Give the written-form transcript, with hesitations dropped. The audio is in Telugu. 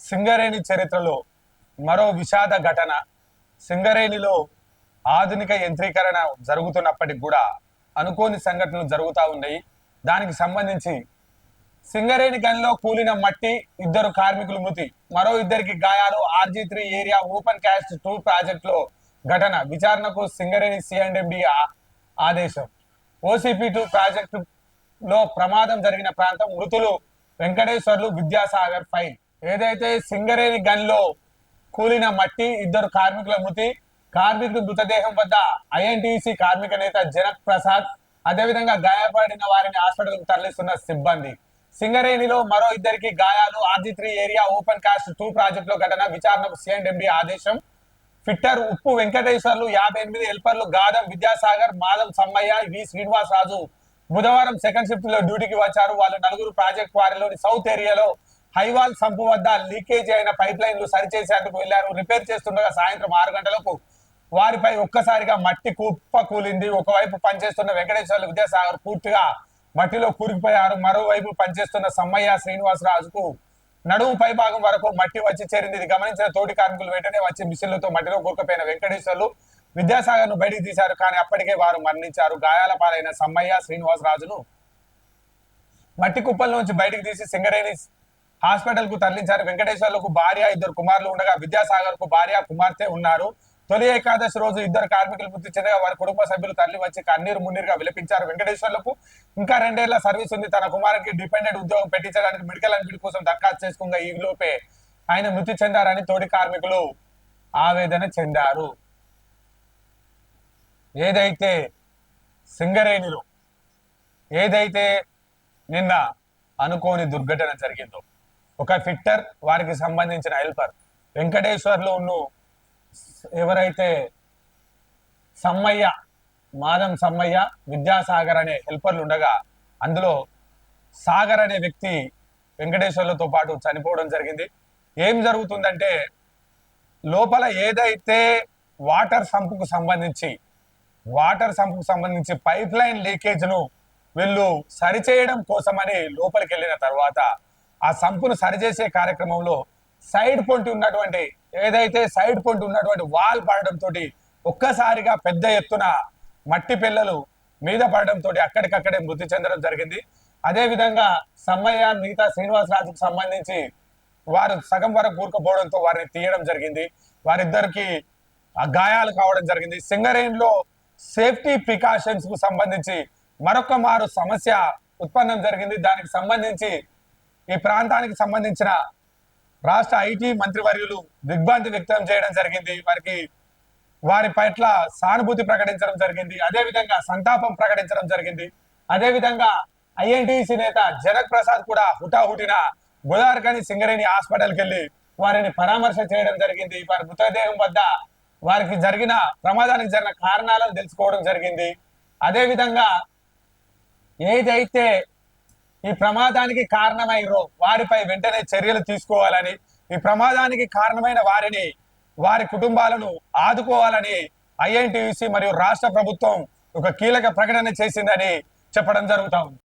సింగరేణి చరిత్రలో మరో విషాద ఘటన. సింగరేణిలో ఆధునిక యంత్రీకరణ జరుగుతున్నప్పటికి కూడా అనుకోని సంఘటనలు జరుగుతూ ఉన్నాయి. దానికి సంబంధించి సింగరేణి గనిలో కూలిన మట్టి, ఇద్దరు కార్మికులు మృతి, మరో ఇద్దరికి గాయాలు. RG3 ఏరియా ఓపెన్ కాస్ట్ 2 ప్రాజెక్టులో ఘటన విచారణకు సింగరేణి C&MD ఆదేశం. OCP2 ప్రాజెక్టులో ప్రమాదం జరిగిన ప్రాంతం, మృతులు వెంకటేశ్వర్లు, విద్యాసాగర్ ఫైల్. ఏదైతే సింగరేణి గనిలో కూలిన మట్టి, ఇద్దరు కార్మికుల మృతి, కార్మికుడి మృతదేహం వద్ద INTC కార్మిక నేత జనక్ ప్రసాద్, అదేవిధంగా గాయపడిన వారిని హాస్పిటల్కు తరలిస్తున్న సిబ్బంది. సింగరేణిలో మరో ఇద్దరికి గాయాలు. RG3 ఏరియా ఓపెన్ కాస్ట్ 2 ప్రాజెక్టులో ఘటన విచారణకు C&MD ఆదేశం. ఫిట్టర్ ఉప్పు వెంకటేశ్వర్లు, 58 హెల్పర్లు గాదం విద్యాసాగర్, మాధవ్ సమ్మయ్య, వి శ్రీనివాస్ రాజు బుధవారం సెకండ్ షిఫ్ట్ లో డ్యూటీకి వచ్చారు. వాళ్ళు నలుగురు ప్రాజెక్ట్ వారిలోని సౌత్ ఏరియాలో హైవాల్ సంపు వద్ద లీకేజ్ అయిన పైప్ లైన్లు సరిచేసేందుకు వెళ్లారు. రిపేర్ చేస్తుండగా సాయంత్రం 6 గంటలకు వారిపై ఒక్కసారిగా మట్టి కుప్ప కూలింది. ఒకవైపు పనిచేస్తున్న వెంకటేశ్వర్లు, విద్యాసాగర్ పూర్తిగా మట్టిలో కూరుకుపోయారు. మరోవైపు పనిచేస్తున్న సమ్మయ్య, శ్రీనివాస్ రాజుకు నడుము పై భాగం వరకు మట్టి వచ్చి చేరింది. ఇది గమనించిన తోటి కార్మికులు వెంటనే వచ్చి మిషన్లతో మట్టిలో కూరుకుపోయిన వెంకటేశ్వర్లు, విద్యాసాగర్ ను బయటికి తీశారు. కానీ అప్పటికే వారు మరణించారు. గాయాల పాలైన సమ్మయ్య, శ్రీనివాస్ రాజును మట్టి కుప్పల నుంచి బయటికి తీసి సింగరేణి హాస్పిటల్ కు తరలించారు. వెంకటేశ్వర్లకు భార్య, ఇద్దరు కుమారులు ఉండగా విద్యాసాగర్ కు భార్య, కుమార్తె ఉన్నారు. తొలి ఏకాదశి రోజు ఇద్దరు కార్మికులు మృతి చెందగా వారి కుటుంబ సభ్యులు తరలి వచ్చి కన్నీరు మున్నీరుగా విలపించారు. వెంకటేశ్వర్లకు ఇంకా 2 ఏళ్ల సర్వీస్ ఉంది. తన కుమారునికి డిపెండెంట్ ఉద్యోగం పెట్టించడానికి మెడికల్ అడ్మిట్ కోసం దరఖాస్తు చేసుకున్న ఈ లోపే ఆయన మృతి చెందారని తోటి కార్మికులు ఆవేదన చెందారు. ఏదైతే సింగరేణిలో ఏదైతే నిన్న అనుకోని దుర్ఘటన జరిగిందో, ఒక ఫిట్టర్, వారికి సంబంధించిన హెల్పర్ వెంకటేశ్వర్లు, ఎవరైతే సమ్మయ్య, మాధం సమ్మయ్య, విద్యాసాగర్ అనే హెల్పర్లు ఉండగా అందులో సాగర్ అనే వ్యక్తి వెంకటేశ్వర్లతో పాటు చనిపోవడం జరిగింది. ఏం జరుగుతుందంటే, లోపల ఏదైతే వాటర్ సంపుకు సంబంధించి పైప్ లైన్ లీకేజ్ ను వీళ్ళు సరిచేయడం కోసమని లోపలికి వెళ్ళిన తర్వాత ఆ సంపును సరిచేసే కార్యక్రమంలో సైడ్ పొంటి ఉన్నటువంటి వాల్ పడడంతో ఒక్కసారిగా పెద్ద ఎత్తున మట్టి పిల్లలు మీద పడడంతో అక్కడికక్కడే మృతి చెందడం జరిగింది. అదే విధంగా సమ్మయ్య, మిగతా శ్రీనివాస్ రాజుకు సంబంధించి వారు సగం వరకు కూరుకుపోవడంతో వారిని తీయడం జరిగింది. వారిద్దరికి గాయాలు కావడం జరిగింది. సింగరేణిలో సేఫ్టీ ప్రికాషన్స్ కు సంబంధించి మరొక మారు సమస్య ఉత్పన్నం జరిగింది. దానికి సంబంధించి ఈ ప్రాంతానికి సంబంధించిన రాష్ట్ర IT మంత్రివర్యులు దిగ్భ్రాంతి వ్యక్తం చేయడం జరిగింది. వారి పట్ల సానుభూతి ప్రకటించడం జరిగింది. అదేవిధంగా సంతాపం ప్రకటించడం జరిగింది. అదేవిధంగా INTC నేత జనక్ ప్రసాద్ కూడా హుటాహుటిన గోదావరిఖని సింగరేణి హాస్పిటల్కి వెళ్ళి వారిని పరామర్శ చేయడం జరిగింది. వారి మృతదేహం వద్ద వారికి ప్రమాదానికి జరిగిన కారణాలను తెలుసుకోవడం జరిగింది. అదేవిధంగా ఏదైతే ఈ ప్రమాదానికి కారణమైనో వారిపై వెంటనే చర్యలు తీసుకోవాలని, ఈ ప్రమాదానికి కారణమైన వారి కుటుంబాలను ఆదుకోవాలని INTC మరియు రాష్ట్ర ప్రభుత్వం ఒక కీలక ప్రకటన చేసిందని చెప్పడం జరుగుతా ఉంది.